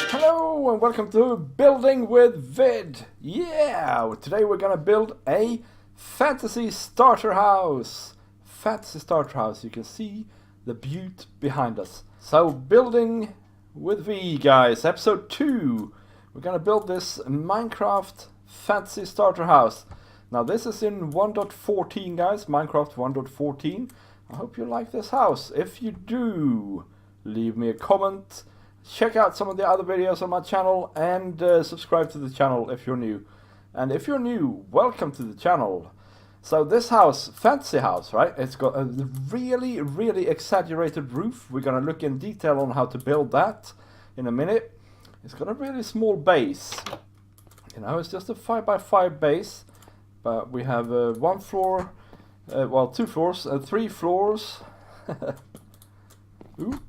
Hello and welcome to Building with Vid. Yeah, today we're gonna build a fantasy starter house. Fantasy starter house. You can see the butte behind us. So Building with V, guys, episode 2. We're gonna build this Minecraft fantasy starter house. Now this is in 1.14, guys. Minecraft 1.14. I hope you like this house. If you do, leave me a comment. Check out some of the other videos on my channel and subscribe to the channel if you're new. And if you're new, welcome to the channel. So this house, fantasy house, right? It's got a really, really exaggerated roof. We're gonna look in detail on how to build that in a minute. It's got a really small base. You know, it's just a 5x5 base. But we have one floor, well, 2 floors, 3 floors. Ooh.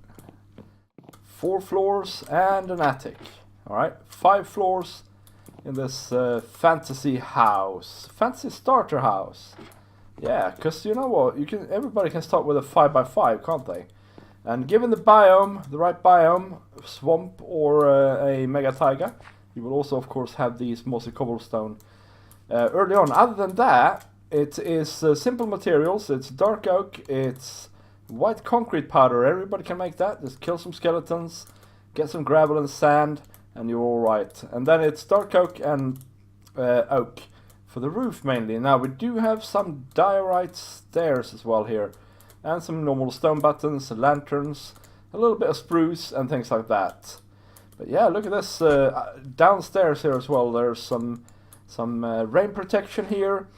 4 floors and an attic. Alright, 5 floors in this fantasy house. Fantasy starter house. Yeah, because you know what, everybody can start with a 5x5, can't they? And given the biome, the right biome, swamp or a mega taiga, you will also of course have these mossy cobblestone early on. Other than that, it is simple materials. It's dark oak, it's white concrete powder. Everybody can make that. Just kill some skeletons, get some gravel and sand, and you're alright. And then it's dark oak and oak for the roof mainly. Now we do have some diorite stairs as well here, and some normal stone buttons, lanterns, a little bit of spruce and things like that. But yeah, look at this downstairs here as well. There's some rain protection here.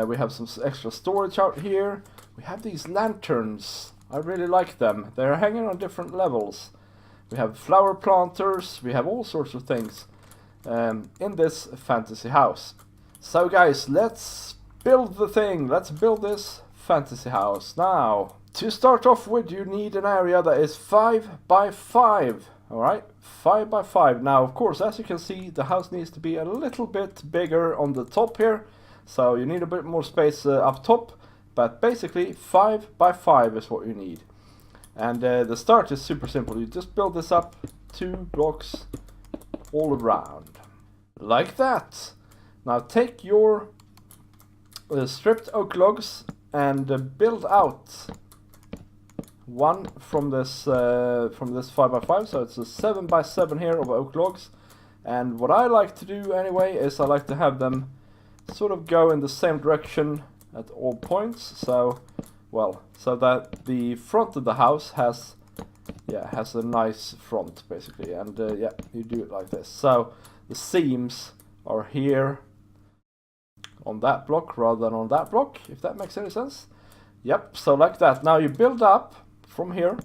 We have some extra storage out here. We have these lanterns. I really like them. They're hanging on different levels. We have flower planters. We have all sorts of things in this fantasy house. So guys, let's build the thing. Let's build this fantasy house. Now, to start off with, you need an area that is 5x5. Alright, 5x5. Now, of course, as you can see, the house needs to be a little bit bigger on the top here. So you need a bit more space up top. But basically 5x5 is what you need. And the start is super simple. You just build this up 2 blocks all around. Like that. Now take your stripped oak logs and build out one from this 5x5. So it's a 7x7 here of oak logs. And what I like to do anyway is I like to have them sort of go in the same direction at all points, so that the front of the house has a nice front basically. And yeah, you do it like this. So the seams are here on that block rather than on that block, if that makes any sense. Yep, so like that. Now you build up from here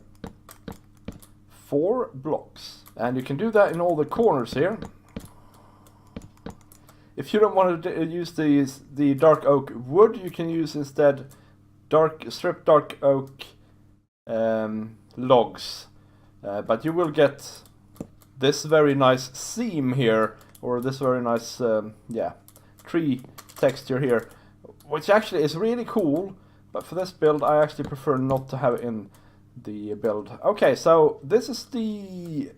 4 blocks, and you can do that in all the corners here. If you don't want to use the dark oak wood, you can use instead stripped dark oak logs. But you will get this very nice seam here, or this very nice tree texture here, which actually is really cool. But for this build, I actually prefer not to have it in the build. Okay, so this is the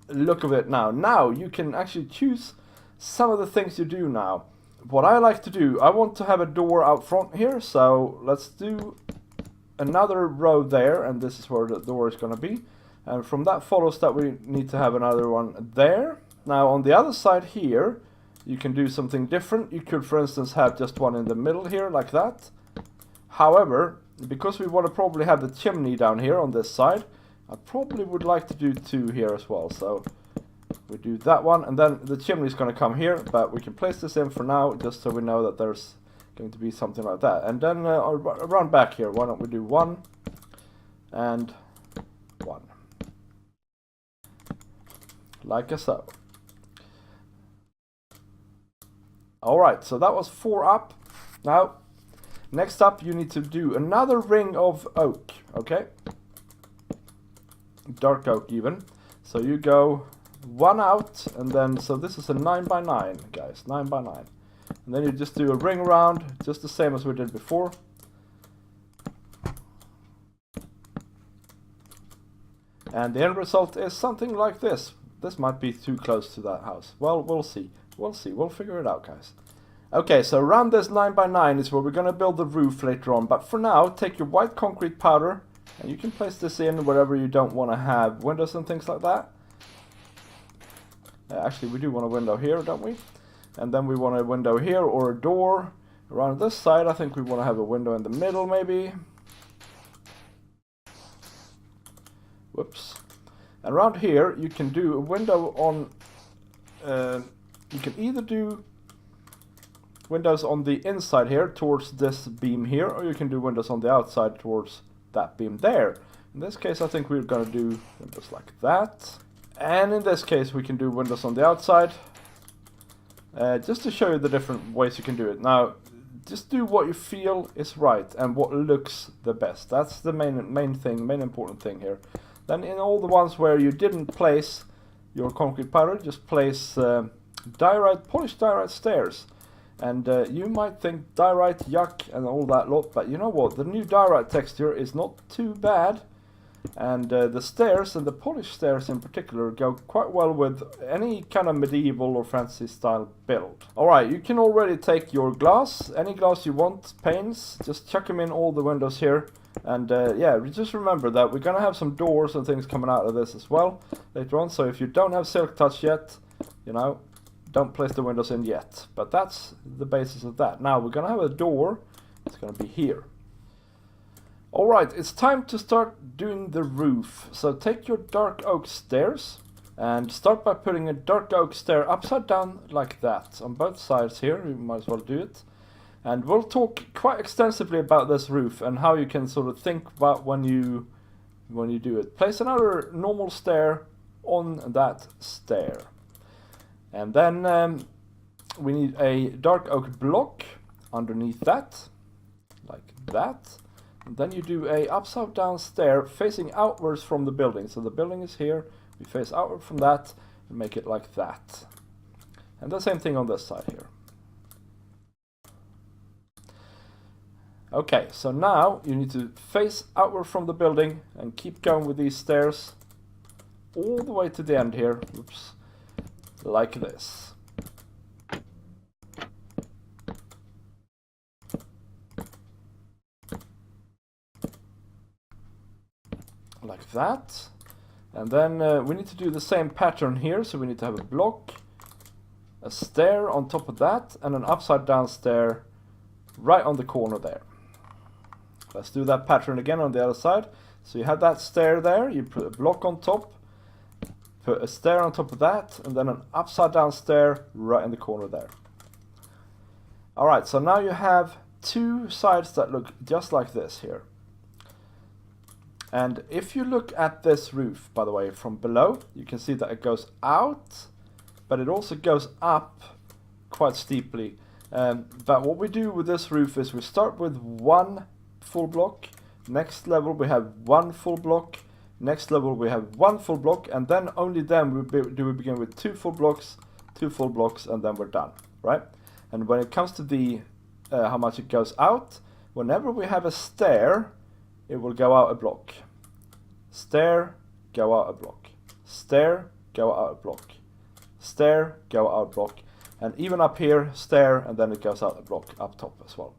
look of it now. Now you can actually choose some of the things you do now. What I like to do, I want to have a door out front here, so let's do another row there, and this is where the door is going to be. And from that follows that we need to have another one there. Now on the other side here, you can do something different. You could, for instance, have just one in the middle here, like that. However, because we want to probably have the chimney down here on this side, I probably would like to do 2 here as well. So we do that one, and then the chimney is going to come here, but we can place this in for now, just so we know that there's going to be something like that. And then around back here, why don't we do 1 and 1. Like so. Alright, so that was 4 up. Now, next up you need to do another ring of oak, okay? Dark oak even. So you go 1 out, and then, so this is a 9x9, guys, 9x9. And then you just do a ring around, just the same as we did before. And the end result is something like this. this might be too close to that house. Well, we'll see. We'll see. We'll figure it out, guys. Okay, so around this 9x9 is where we're going to build the roof later on. But for now, take your white concrete powder, and you can place this in wherever you don't want to have windows and things like that. Actually, we do want a window here, don't we? And then we want a window here or a door. Around this side, I think we want to have a window in the middle, maybe. Whoops. And around here, you can do a window on... you can either do windows on the inside here towards this beam here, or you can do windows on the outside towards that beam there. In this case, I think we're going to do windows like that. And in this case, we can do windows on the outside. Just to show you the different ways you can do it. Now, just do what you feel is right and what looks the best. That's the main important thing here. Then in all the ones where you didn't place your concrete powder, just place polished diorite stairs. And you might think diorite, yuck, and all that lot, but you know what? The new diorite texture is not too bad. And the stairs, and the polished stairs in particular, go quite well with any kind of medieval or fancy style build. Alright, you can already take your glass, any glass you want, panes, just chuck them in all the windows here. And yeah, just remember that we're going to have some doors and things coming out of this as well later on. So if you don't have silk touch yet, you know, don't place the windows in yet. But that's the basis of that. Now we're going to have a door. It's going to be here. Alright, it's time to start doing the roof. So take your dark oak stairs and start by putting a dark oak stair upside down like that on both sides here. You might as well do it. And we'll talk quite extensively about this roof and how you can sort of think about when you do it. Place another normal stair on that stair. And then we need a dark oak block underneath that, like that. And then you do a upside down stair facing outwards from the building. So the building is here, we face outward from that and make it like that. And the same thing on this side here. Okay, so now you need to face outward from the building and keep going with these stairs all the way to the end here. Oops. Like this. Like that. And then we need to do the same pattern here, so we need to have a block, a stair on top of that, and an upside down stair right on the corner there. Let's do that pattern again on the other side. So you have that stair there, you put a block on top, put a stair on top of that, and then an upside down stair right in the corner there. Alright, so now you have two sides that look just like this here. And if you look at this roof, by the way, from below, you can see that it goes out, but it also goes up quite steeply. But what we do with this roof is we start with one full block, next level we have one full block, next level we have one full block, and then only then we begin with two full blocks, and then we're done, right? And when it comes to the how much it goes out, whenever we have a stair, it will go out a block. Stair, go out a block. Stair, go out a block. Stair, go out a block. And even up here, stair, and then it goes out a block up top as well.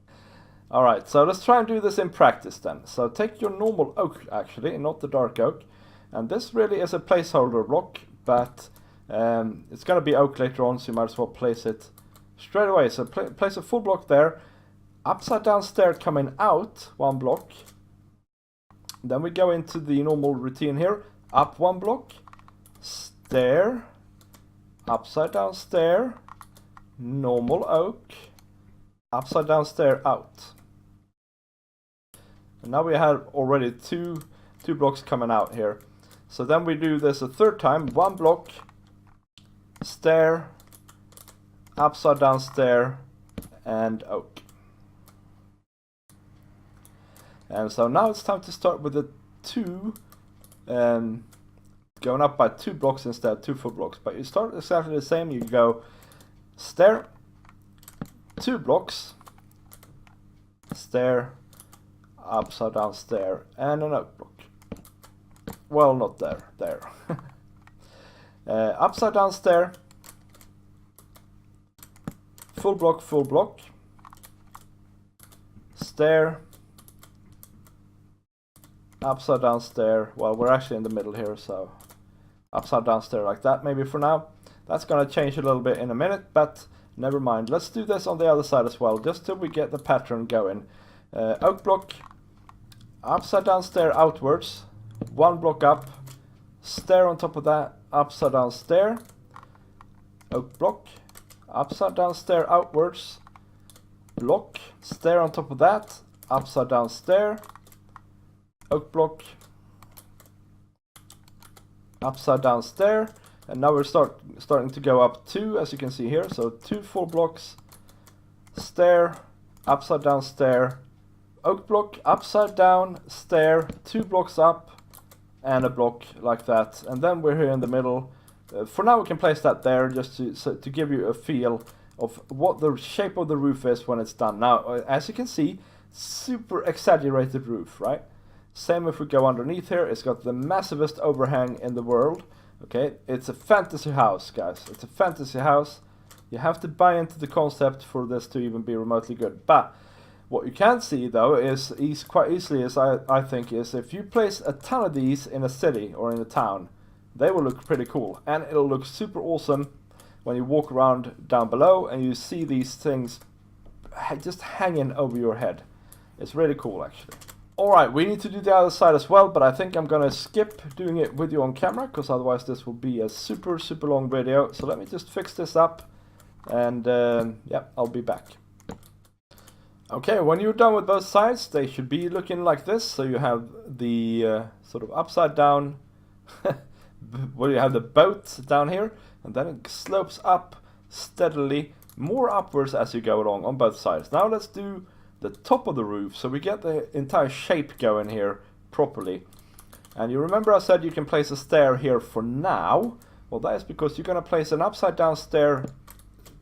Alright, so let's try and do this in practice then. So take your normal oak, actually, not the dark oak. And this really is a placeholder block, but it's going to be oak later on, so you might as well place it straight away. So place a full block there. Upside down stair coming out, one block. Then we go into the normal routine here. Up one block. Stair. Upside down stair. Normal oak. Upside down stair out. And now we have already two blocks coming out here. So then we do this a third time. One block, stair, upside down stair, and oak. And so now it's time to start with the two, going up by 2 blocks instead, 2 full blocks. But you start exactly the same. You go stair, 2 blocks, stair, upside down stair, and an oak block. Well, not there. Upside down stair, full block, stair, upside down stair. Well, we're actually in the middle here, so upside down stair like that maybe for now. That's gonna change a little bit in a minute, but never mind. Let's do this on the other side as well, just till we get the pattern going. Oak block, upside down stair outwards, one block up, stair on top of that, upside down stair, oak block, upside down stair outwards, block, stair on top of that, upside down stair, oak block, upside down stair, and now we're starting to go up 2, as you can see here. So 2 full blocks, stair, upside down stair, oak block, upside down stair, 2 blocks up, and a block like that. And then we're here in the middle. For now we can place that there just to give you a feel of what the shape of the roof is when it's done. Now, as you can see, super exaggerated roof, right? Same if we go underneath here. It's got the massivest overhang in the world. Okay, it's a fantasy house, guys. It's a fantasy house. You have to buy into the concept for this to even be remotely good. But what you can see, though, is quite easily, as I think, is if you place a ton of these in a city or in a town, they will look pretty cool. And it'll look super awesome when you walk around down below and you see these things just hanging over your head. It's really cool, actually. Alright, we need to do the other side as well, but I think I'm gonna skip doing it with you on camera, because otherwise this will be a super long video. So let me just fix this up, and yeah, I'll be back. Okay, when you're done with both sides, they should be looking like this. So you have the sort of upside down, well, you have the boat down here, and then it slopes up steadily, more upwards as you go along on both sides. Now let's do the top of the roof, so we get the entire shape going here properly. And you remember I said you can place a stair here for now? Well, that is because you're going to place an upside down stair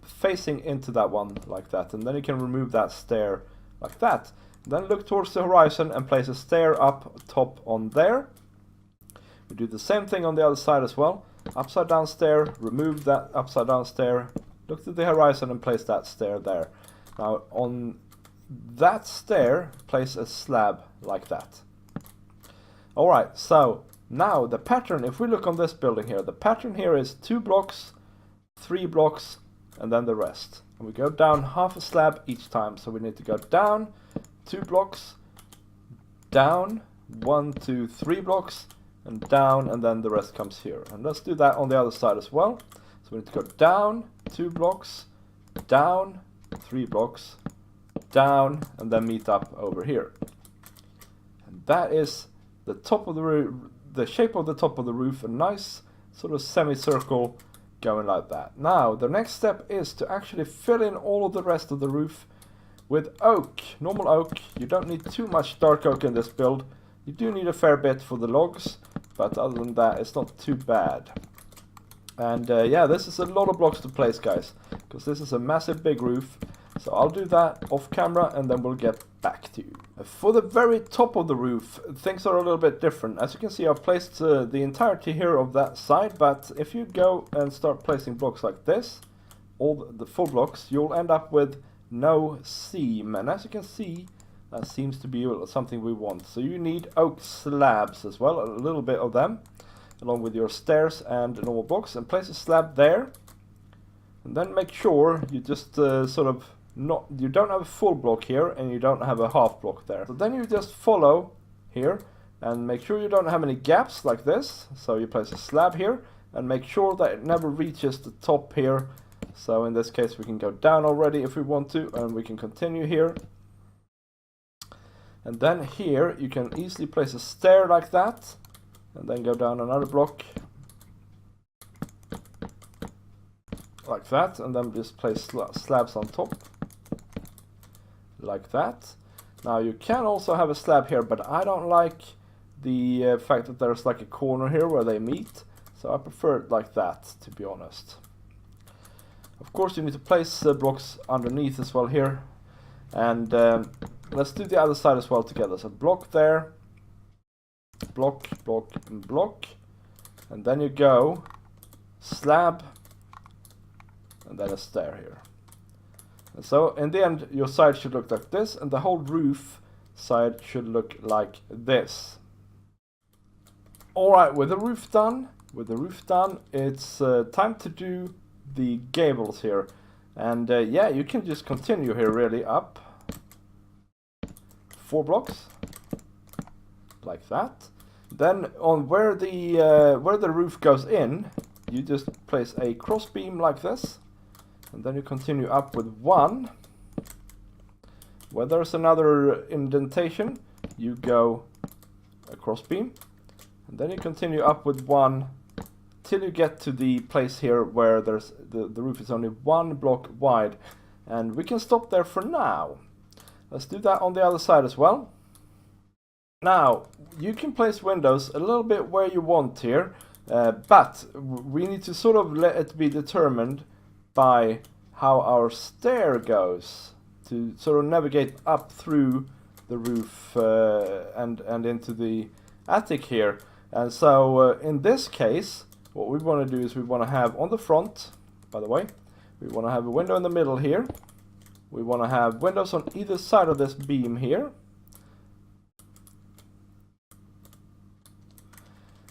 facing into that one like that, and then you can remove that stair like that. Then look towards the horizon and place a stair up top on there. We do the same thing on the other side as well. Upside down stair, remove that upside down stair, look to the horizon and place that stair there. Now on that stair, place a slab like that. Alright, so now the pattern, if we look on this building here, the pattern here is 2 blocks, 3 blocks, and then the rest. And we go down half a slab each time, so we need to go down 2 blocks, down 1, 2, 3 blocks, and down, and then the rest comes here. And let's do that on the other side as well. So we need to go down 2 blocks, down 3 blocks, down, and then meet up over here. And that is the top of the roof, the shape of the top of the roof, a nice sort of semicircle going like that. Now the next step is to actually fill in all of the rest of the roof with oak, normal oak. You don't need too much dark oak in this build. You do need a fair bit for the logs, but other than that it's not too bad. And yeah, this is a lot of blocks to place, guys, because this is a massive big roof. So I'll do that off camera and then we'll get back to you. For the very top of the roof, things are a little bit different. As you can see, I've placed the entirety here of that side, but if you go and start placing blocks like this, all the full blocks, you'll end up with no seam. And as you can see, that seems to be something we want. So you need oak slabs as well, a little bit of them, along with your stairs and normal blocks, and place a slab there. And then make sure you just sort of you don't have a full block here and you don't have a half block there. So then you just follow here and make sure you don't have any gaps like this. So you place a slab here and make sure that it never reaches the top here. So in this case we can go down already if we want to, and we can continue here. And then here you can easily place a stair like that and then go down another block like that, and then just place slabs on top like that. Now you can also have a slab here, but I don't like the fact that there's like a corner here where they meet, so I prefer it like that, to be honest. Of course you need to place blocks underneath as well here, and let's do the other side as well together. So block there, block, block, and block, and then you go slab, and then a stair here. And so in the end your side should look like this, and the whole roof side should look like this. Alright, with the roof done, it's time to do the gables here. And yeah, you can just continue here really up 4 blocks like that. Then on where the roof goes in, you just place a cross beam like this, and then you continue up with 1. Where there's another indentation, you go a cross beam, and then you continue up with 1 till you get to the place here where there's the roof is only 1 block wide, and we can stop there for now. Let's do that on the other side as well. Now you can place windows a little bit where you want here, but we need to sort of let it be determined by how our stair goes, to sort of navigate up through the roof and into the attic here. And so in this case, what we want to do is we want to have on the front, by the way, we want to have a window in the middle here. We want to have windows on either side of this beam here.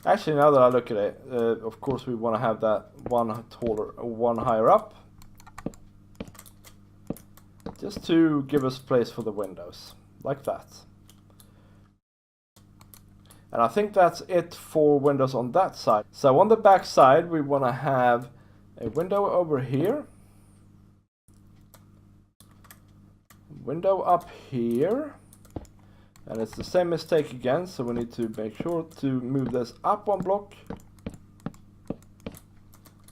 Actually, now that I look at it, of course we want to have that one taller, one higher up, just to give us place for the windows, like that. And I think that's it for windows on that side. So on the back side, we want to have a window over here, window up here, and it's the same mistake again, so we need to make sure to move this up 1 block,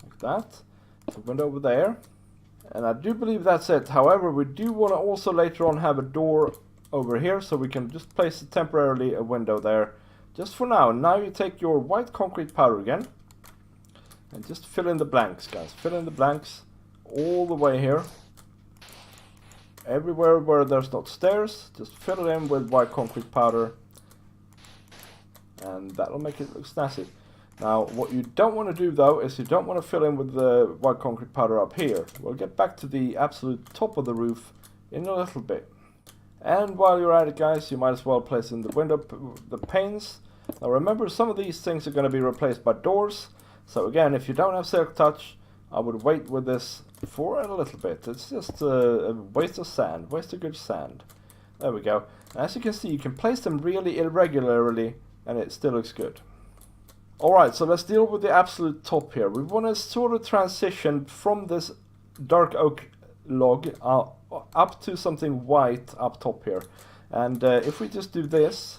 like that. So window over there, and I do believe that's it. However, we do want to also later on have a door over here, so we can just place temporarily a window there. Just for now. Now you take your white concrete powder again, and just fill in the blanks, guys. Fill in the blanks all the way here. Everywhere where there's not stairs, just fill it in with white concrete powder, and that'll make it look snazzy. Now, what you don't want to do though is you don't want to fill in with the white concrete powder up here. We'll get back to the absolute top of the roof in a little bit. And while you're at it, guys, you might as well place in the panes. Now remember, some of these things are going to be replaced by doors. So again, if you don't have silk touch, I would wait with this for a little bit. It's just a waste of sand, waste of good sand. There we go. And as you can see, you can place them really irregularly and it still looks good. Alright, so let's deal with the absolute top here. We want to sort of transition from this dark oak log up to something white up top here. And if we just do this,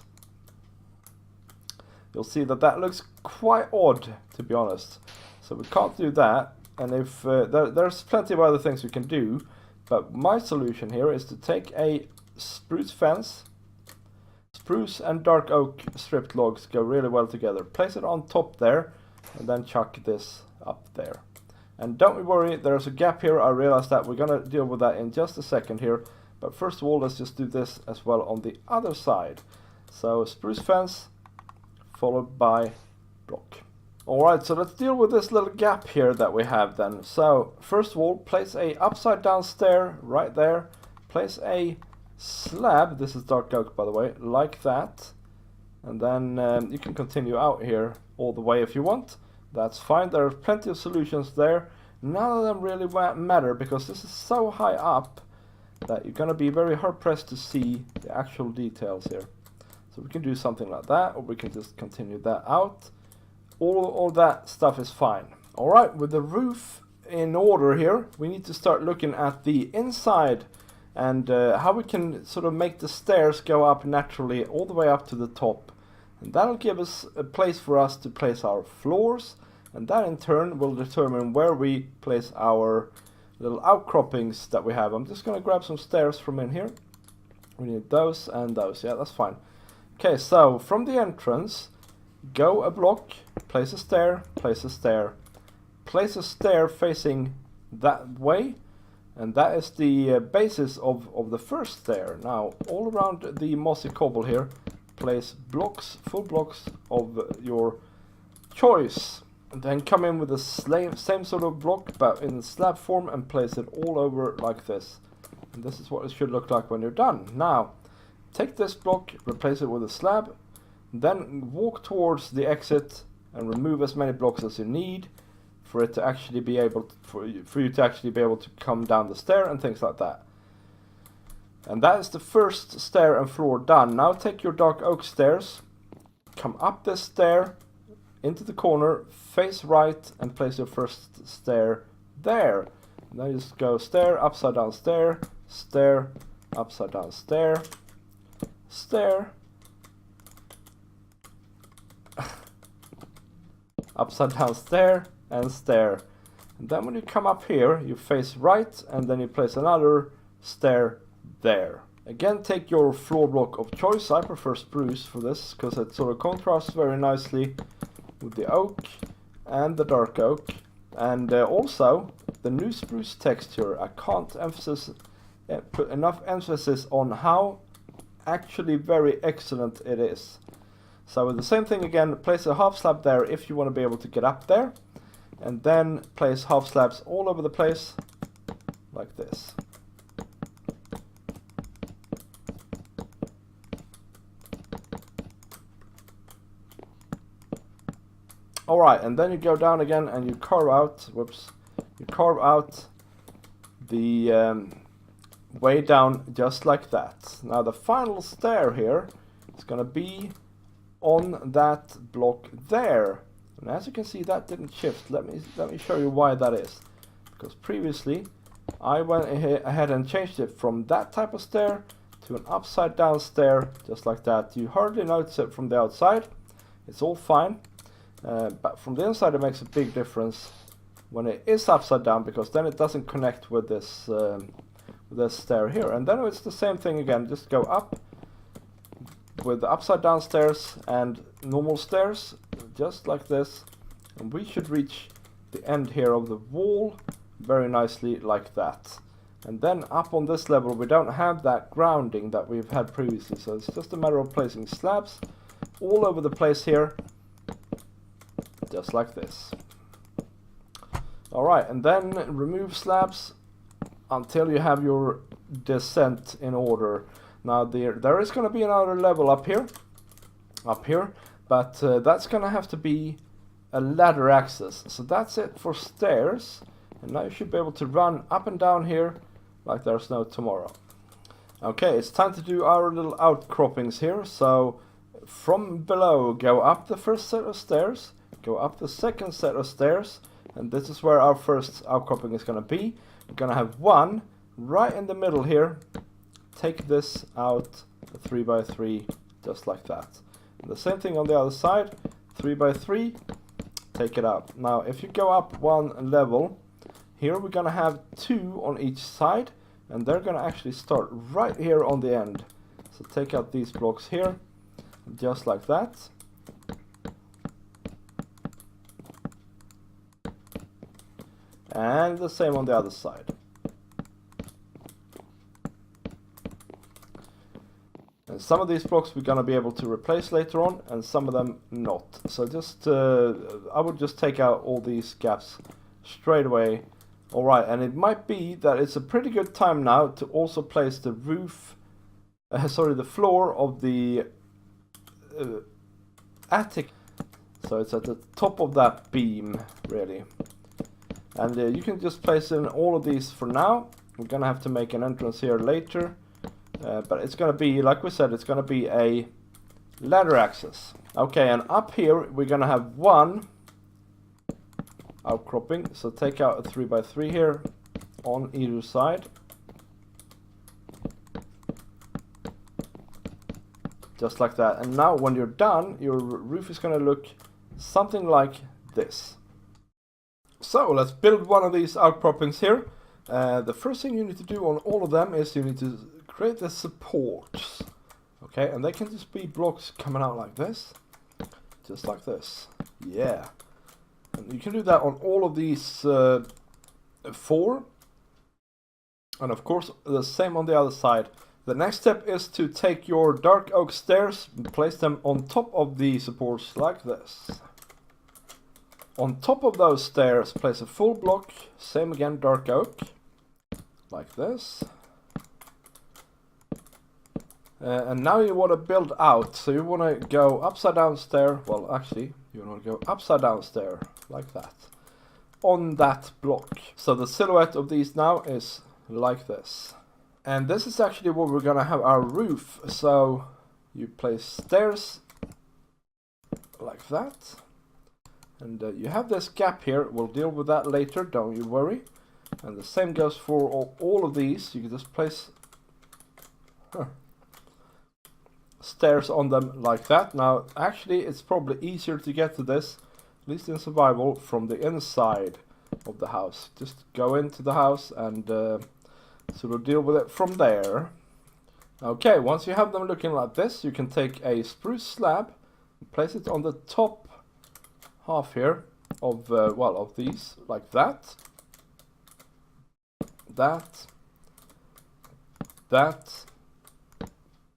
you'll see that that looks quite odd, to be honest. So we can't do that. And if there's plenty of other things we can do, but my solution here is to take a spruce fence. Spruce and dark oak stripped logs go really well together. Place it on top there, and then chuck this up there. And don't worry, there's a gap here. I realize that. We're going to deal with that in just a second here. But first of all, let's just do this as well on the other side. So spruce fence followed by block. Alright, so let's deal with this little gap here that we have then. So first of all, place a upside down stair right there. Place a slab, this is dark oak by the way, like that. And then you can continue out here all the way if you want. That's fine, there are plenty of solutions there. None of them really matter because this is so high up that you're going to be very hard pressed to see the actual details here. So we can do something like that, or we can just continue that out. All that stuff is fine. Alright, with the roof in order here, we need to start looking at the inside and how we can sort of make the stairs go up naturally all the way up to the top. And that'll give us a place for us to place our floors, and that in turn will determine where we place our little outcroppings that we have. I'm just going to grab some stairs from in here. We need those and those. Yeah, that's fine. Okay, so from the entrance, go a block, place a stair, place a stair, place a stair facing that way, and that is the basis of the first stair. Now, all around the mossy cobble here, place blocks, full blocks of your choice. And then come in with the same sort of block, but in slab form, and place it all over like this. And this is what it should look like when you're done. Now, take this block, replace it with a slab, then walk towards the exit and remove as many blocks as you need for it to actually be able to, for you to actually be able to come down the stair and things like that. And that is the first stair and floor done. Now take your dark oak stairs, come up this stair into the corner, face right, and place your first stair there. And then you just go stair, upside down stair, stair, upside down stair, stair, upside down stair, and stair. And then when you come up here, you face right, and then you place another stair there. Again, take your floor block of choice. I prefer spruce for this because it sort of contrasts very nicely with the oak and the dark oak, and also the new spruce texture. I can't put enough emphasis on how actually very excellent it is. So with the same thing again, place a half slab there if you want to be able to get up there, and then place half slabs all over the place like this. Alright, and then you go down again and you carve out, you carve out the way down just like that. Now the final stair here is going to be on that block there. And as you can see, that didn't shift. Let me show you why that is. Because previously I went ahead and changed it from that type of stair to an upside down stair, just like that. You hardly notice it from the outside. It's all fine. But from the inside it makes a big difference when it is upside down, because then it doesn't connect with this stair here. And then it's the same thing again, just go up with the upside down stairs and normal stairs, just like this, and we should reach the end here of the wall very nicely like that. And then up on this level we don't have that grounding that we've had previously, so it's just a matter of placing slabs all over the place here, just like this. Alright, and then remove slabs until you have your descent in order. Now there is going to be another level up here, but that's going to have to be a ladder access. So that's it for stairs, and now you should be able to run up and down here like there's no tomorrow. Okay, it's time to do our little outcroppings here. So from below, go up the first set of stairs, go up the second set of stairs, and this is where our first outcropping is going to be. We're going to have one right in the middle here. Take this out, a 3x3, just like that. And the same thing on the other side, 3x3, take it out. Now if you go up one level, here we're going to have two on each side, and they're going to actually start right here on the end. So take out these blocks here, just like that. And the same on the other side. And some of these blocks we're going to be able to replace later on, and some of them not. So just I would just take out all these gaps straight away. Alright, and it might be that it's a pretty good time now to also place the roof, the floor of the attic. So it's at the top of that beam, really. And you can just place in all of these for now. We're going to have to make an entrance here later. But it's going to be, like we said, it's going to be a ladder access. Okay, and up here we're going to have one outcropping. So take out a 3x3 here on either side. Just like that. And now when you're done, your roof is going to look something like this. So let's build one of these outcroppings here. The first thing you need to do on all of them is you need to create the supports. Okay, and they can just be blocks coming out like this. Just like this. Yeah. And you can do that on all of these four. And of course the same on the other side. The next step is to take your dark oak stairs and place them on top of the supports like this. On top of those stairs, place a full block, same again, dark oak, like this. And now you want to build out, so you want to go upside down stair, well actually, you want to go upside down stair, like that, on that block. So the silhouette of these now is like this. And this is actually where we're going to have our roof, so you place stairs like that. And you have this gap here, we'll deal with that later, don't you worry. And the same goes for all of these, you can just place stairs on them like that. Now actually it's probably easier to get to this, at least in survival, from the inside of the house. Just go into the house and sort of deal with it from there. Okay, once you have them looking like this, you can take a spruce slab and place it on the top half here of well, of these, like that, that,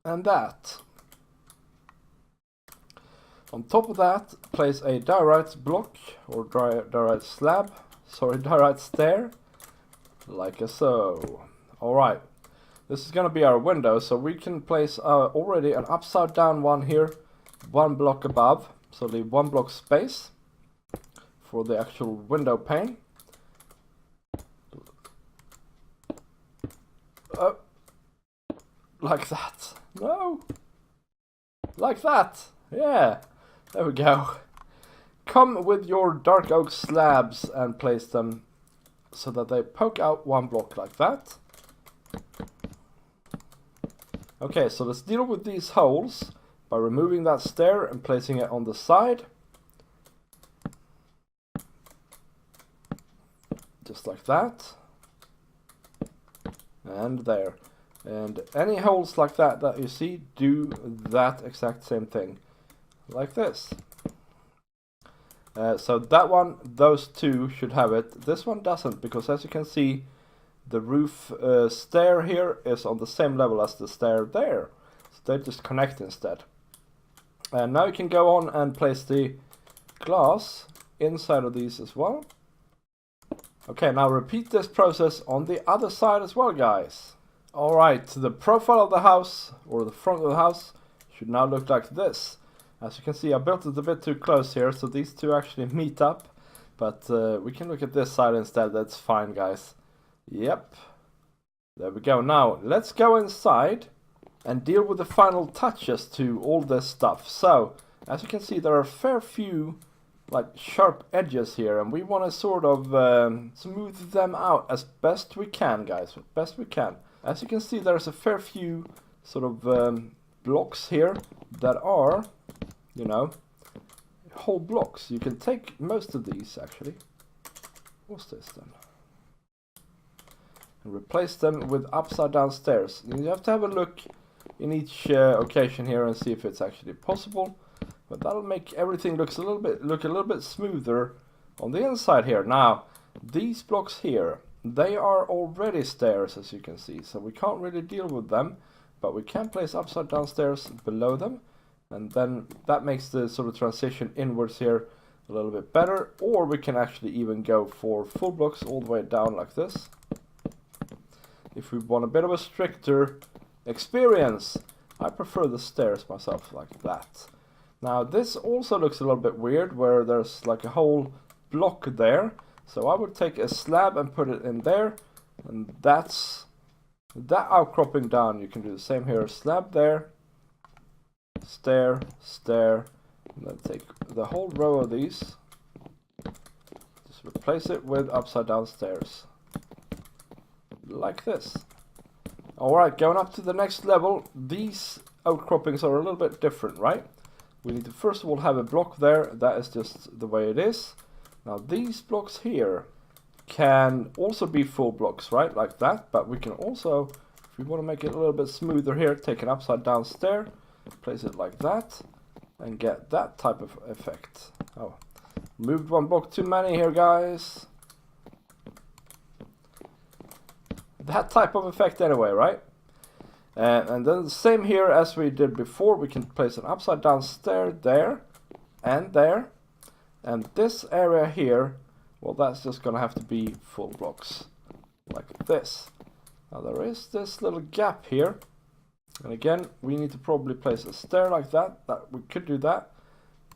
and that. On top of that, place a diorite block, or diorite slab, sorry, diorite stair, like so. Alright, this is going to be our window, so we can place already an upside down one here, one block above, so leave one block space for the actual window pane. Like that. No! Like that! Yeah! There we go. Come with your dark oak slabs and place them so that they poke out one block like that. Okay, so let's deal with these holes by removing that stair and placing it on the side. Just like that. And there. And any holes like that that you see, do that exact same thing. Like this. So that one, those two should have it. This one doesn't, because as you can see, the roof stair here is on the same level as the stair there. So they just connect instead. And now you can go on and place the glass inside of these as well. Okay, now repeat this process on the other side as well, guys. Alright, the profile of the house, or the front of the house, should now look like this. As you can see, I built it a bit too close here, so these two actually meet up. But we can look at this side instead, that's fine, guys. Yep. There we go. Now, let's go inside and deal with the final touches to all this stuff. So, as you can see, there are a fair few like sharp edges here, and we want to sort of smooth them out as best we can, guys, as best we can. As you can see, there's a fair few sort of blocks here that are, you know, whole blocks. You can take most of these, actually. What's this then? And replace them with upside down stairs. You have to have a look in each occasion here and see if it's actually possible. But that'll make everything look a little bit smoother on the inside here. Now, these blocks here, they are already stairs, as you can see, so we can't really deal with them, but we can place upside down stairs below them, and then that makes the sort of transition inwards here a little bit better. Or we can actually even go for full blocks all the way down like this, if we want a bit of a stricter experience. I prefer the stairs myself, like that. Now this also looks a little bit weird, where there's like a whole block there. So I would take a slab and put it in there, and that's that outcropping down. You can do the same here, slab there, stair, stair, and then take the whole row of these, just replace it with upside down stairs, like this. Alright, going up to the next level, these outcroppings are a little bit different, right? We need to first of all have a block there, that is just the way it is. Now these blocks here can also be full blocks, right, like that, but we can also, if we want to make it a little bit smoother here, take an upside down stair, place it like that, and get that type of effect. Oh, moved one block too many here, guys. That type of effect anyway, right? And then the same here as we did before, we can place an upside down stair there and there. And this area here, well, that's just gonna have to be full blocks like this. Now there is this little gap here, and again we need to probably place a stair like that. We could do that,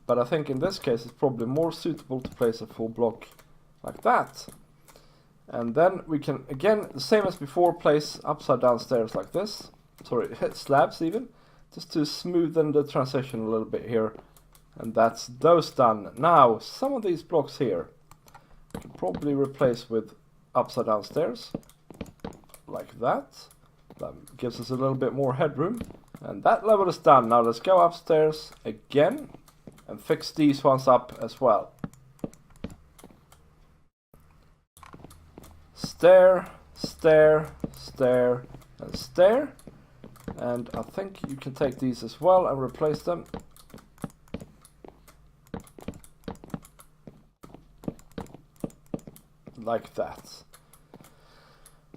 but I think in this case it's probably more suitable to place a full block like that. And then we can, again, the same as before, place upside down stairs like this. Sorry, slabs even, just to smoothen the transition a little bit here. And that's those done. Now, some of these blocks here we can probably replace with upside down stairs like that. That gives us a little bit more headroom. And that level is done. Now let's go upstairs again and fix these ones up as well. Stair, stair, stair, and stair. And I think you can take these as well and replace them. Like that.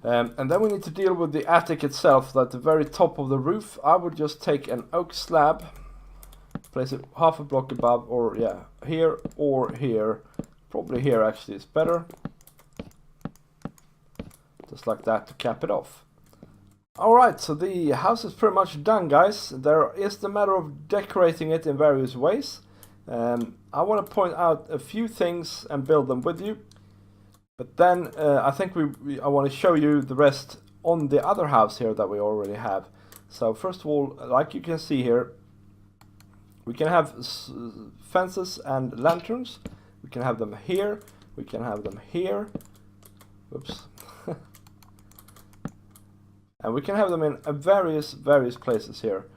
And then we need to deal with the attic itself, at the very top of the roof. I would just take an oak slab, place it half a block above, or yeah, here or here. Probably here actually is better. Just like that to cap it off. Alright, so the house is pretty much done, guys. There is the matter of decorating it in various ways. I want to point out a few things and build them with you. But then I think I want to show you the rest on the other house here that we already have. So first of all, like you can see here, we can have fences and lanterns. We can have them here. We can have them here. Whoops. And we can have them in various places here.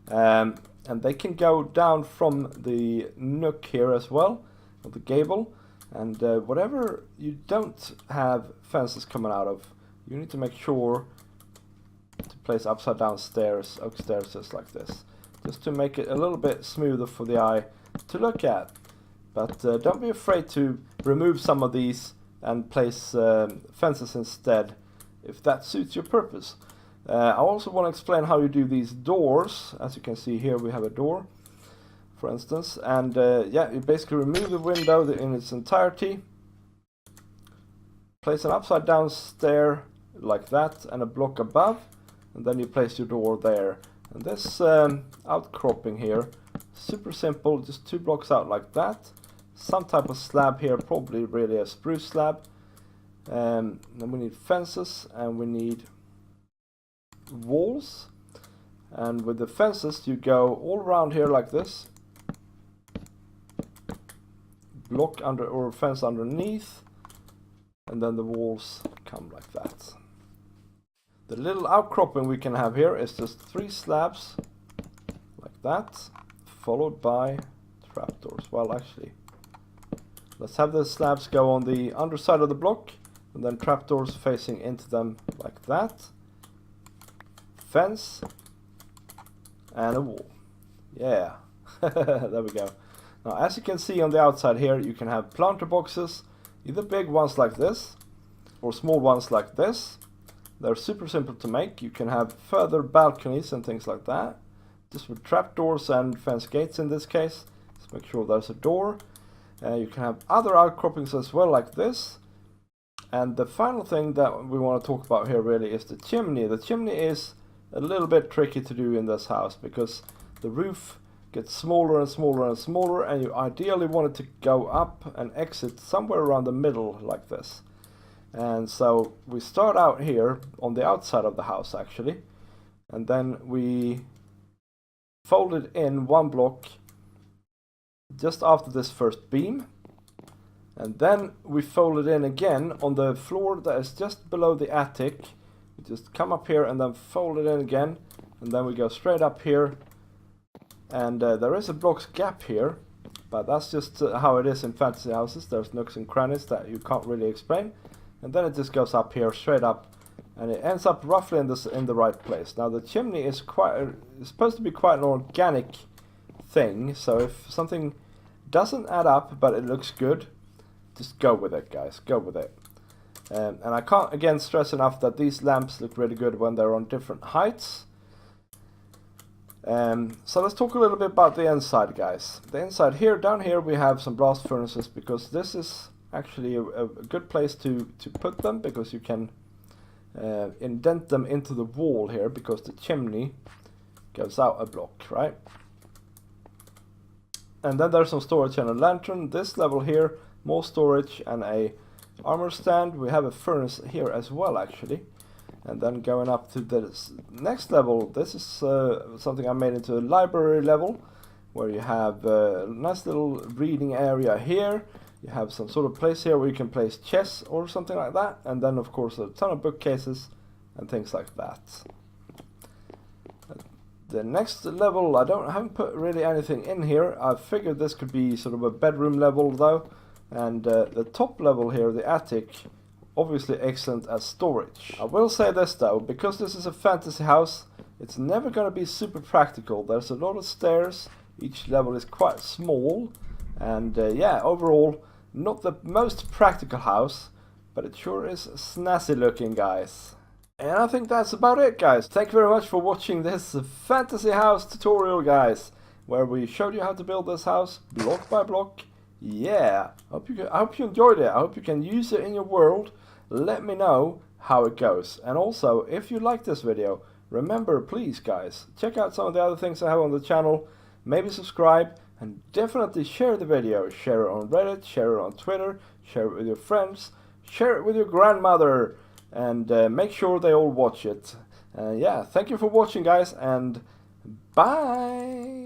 And they can go down from the nook here as well, or the gable. And whatever you don't have fences coming out of, you need to make sure to place upside down stairs, oak stairs just like this. Just to make it a little bit smoother for the eye to look at. But don't be afraid to remove some of these and place fences instead, if that suits your purpose. I also want to explain how you do these doors. As you can see here, we have a door, for instance, and yeah, you basically remove the window in its entirety, place an upside down stair like that and a block above, and then you place your door there. And this outcropping here, super simple, just 2 blocks out like that, some type of slab here, probably really a spruce slab, and then we need fences and we need walls. And with the fences you go all around here like this, block under or fence underneath, and then the walls come like that. The little outcropping we can have here is just 3 slabs like that, followed by trapdoors. Well, actually, let's have the slabs go on the underside of the block, and then trapdoors facing into them like that. Fence and a wall. Yeah, there we go. Now, as you can see on the outside here, you can have planter boxes, either big ones like this or small ones like this. They're super simple to make. You can have further balconies and things like that, just with trapdoors and fence gates in this case. Let's make sure there's a door. You can have other outcroppings as well like this. And the final thing that we want to talk about here really is the chimney. The chimney is a little bit tricky to do in this house because the roof gets smaller and smaller and smaller, and you ideally want it to go up and exit somewhere around the middle like this. And so we start out here on the outside of the house actually, and then we fold it in 1 block just after this first beam, and then we fold it in again on the floor that is just below the attic. We just come up here and then fold it in again, and then we go straight up here. And there is a block's gap here, but that's just how it is in fantasy houses. There's nooks and crannies that you can't really explain. And then it just goes up here, straight up, and it ends up roughly in the right place. Now the chimney is supposed to be quite an organic thing, so if something doesn't add up but it looks good, just go with it, guys. Go with it. And I can't again stress enough that these lamps look really good when they're on different heights. So let's talk a little bit about the inside, guys. The inside here, down here, we have some blast furnaces, because this is actually a good place to put them, because you can indent them into the wall here, because the chimney goes out a block, right? And then there's some storage and a lantern. This level here, more storage and a armor stand. We have a furnace here as well, actually. And then going up to the next level, this is something I made into a library level, where you have a nice little reading area here. You have some sort of place here where you can place chess or something like that. And then, of course, a ton of bookcases and things like that. The next level, I haven't put really anything in here. I figured this could be sort of a bedroom level, though. And the top level here, the attic, obviously excellent as storage. I will say this though, because this is a fantasy house, it's never going to be super practical. There's a lot of stairs, each level is quite small, and yeah, overall, not the most practical house, but it sure is snazzy looking, guys. And I think that's about it, guys. Thank you very much for watching this fantasy house tutorial, guys, where we showed you how to build this house block by block. Yeah, I hope you enjoyed it. I hope you can use it in your world. Let me know how it goes. And also, if you like this video, remember, please guys, check out some of the other things I have on the channel. Maybe subscribe, and definitely share the video. Share it on Reddit, share it on Twitter, share it with your friends, share it with your grandmother, and make sure they all watch it. Yeah, thank you for watching, guys, and bye!